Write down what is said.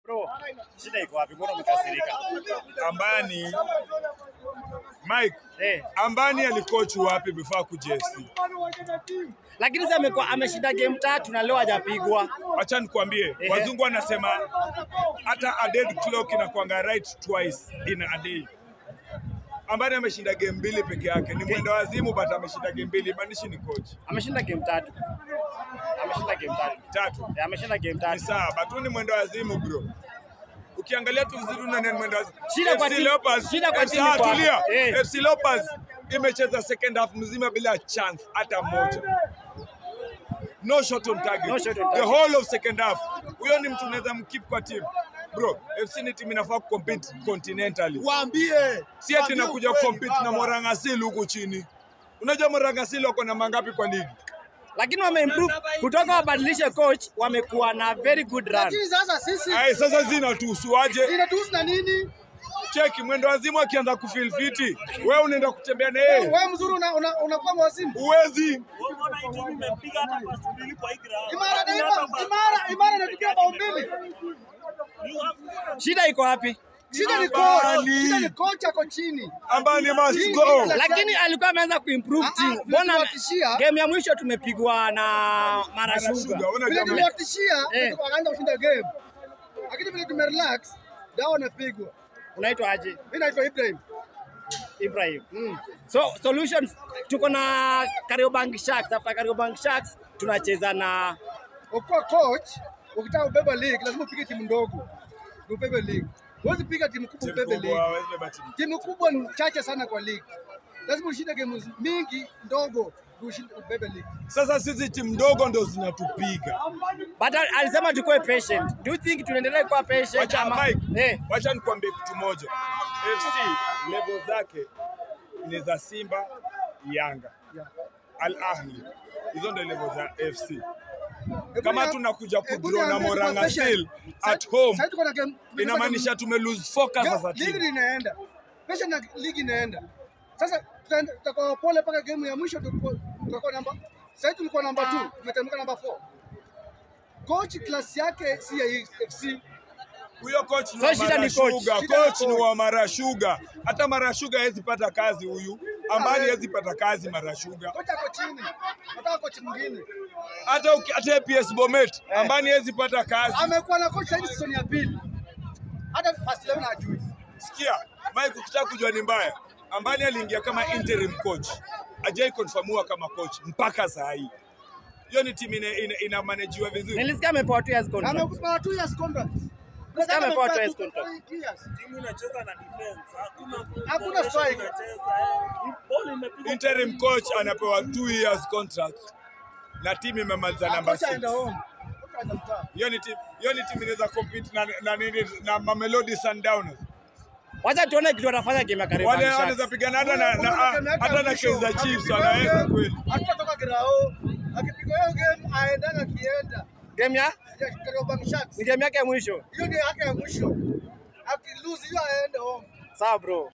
Bro, shida iko wapi? Mbona umekasirika? Ambani Mike, Ambani alikoach wapi before kuja FC? Lakini sasa ameshinda game 3 na leo hajapigwa. Acha nikwambie, wazungu wanasema hata a dead clock inakuanga right twice in a day. Ambani ameshinda game 2 peke yake. Ni mwendo wazimu but ameshinda game 2, manishi ni coach. Ameshinda game 3. Ameshinda game 3. Ameshinda game 3. Ni sawa, but ni mwendo wazimu bro. Ukiangalia tu vizuri na mwendo wazimu. Shida kwa timu tulia. FC Leopards imecheza second half mzima bila chance hata moja. No shot on target. The whole of second half. Huyo ni mtu unaweza mkeep kwa team. Bro, FC ni team inafaa kucompete continentally. Waambie. Si ati nakuja kucompete na Morangasili huko chini. Unajua Morangasili wako na mangapi kwa ligi? Lakini wameimprove kutoka wabadilishe coach, wamekuwa na very good run. Lakini sasa sisi sasa zinatuhusu aje? Zinatuhusu na nini? Cheki mwendo wazimu akianza kufeel fiti, wewe unaenda kutembea na yeye. Wewe mzuri unakuwa mwazimu. Uwezi. Unaona hii timu imepiga hata pasi mbili kwa hii ground. Imara inapiga bao mbili. Shida iko wapi? Shida ni coach. Shida ni coach ako chini. Ambani must go. Lakini alikuwa ameanza kuimprove team. Mbona game ya mwisho tumepigwa na Marashuga. Vile tuliwatishia tukaanza kushinda game. Lakini vile tumerelax, dawa wanapigwa. Unaitwa aje? Mimi naitwa Ibrahim. So solutions tuko na Kariobangi Sharks. After Kariobangi Sharks tunacheza na ukiwa coach, ukitaka kubeba league lazima upige timu ndogo. Ubebe league. Huwezi piga timu kubwa ubebe league. Timu kubwa ni chache sana kwa league. Lazima ushinde game mingi ndogo ushinde ubebe league. Sasa sisi timu ndogo ndo zinatupiga. But alisema tukue patient. Do you think tunaendelea kuwa patient ama wacha nikwambie kitu moja. FC level zake ni za Simba, Yanga, Al Ahly. Hizo ndio level za FC. Kama tunakuja kudraw na Morangasili at home, inamaanisha tume lose focus sasa. Ligi inaenda. Pesha na ligi inaenda. Sasa tutakuwa pole mpaka game ya mwisho tutakuwa namba. Sasa tulikuwa namba 2, tumeteremka namba 4. Coach class yake si ya FC. Huyo coach ni Marashuga. Coach ni wa Marashuga. Hata Marashuga hawezi pata kazi huyu. Ambani hawezi pata kazi Marashuga. Coach ako chini. Nataka coach mwingine. Hata PS Bomet Ambani hawezi pata kazi. Amekuwa na coach hadi season ya pili. Hata first level hajui. Sikia, Mike ukitaka kujua ni mbaya. Ambani aliingia kama interim coach. Hajai confirmiwa kama coach mpaka saa hii. Hiyo ni timu ina managewa vizuri. Nilisikia amepewa 2 years contract. Amepewa 2 years contract. Nilisikia amepewa 2 years contract. Timu inacheza na defense. Hakuna strike. Interim coach anapewa 2 years contract. Na timu imemaliza namba 6. Hiyo ni timu inaweza compete na Mamelodi Sundowns. Wacha tuone kitu watafanya game ya Kariobangi Sharks. Wale wanaweza pigana hata na Kaizer Chiefs wanaweza kweli. Hatatoka grao. Akipiga hiyo game aendana kienda. Game ya Kariobangi Sharks. Ni game yake ya mwisho. Hiyo ndio yake ya mwisho. Aki lose hiyo aende home. Sawa bro.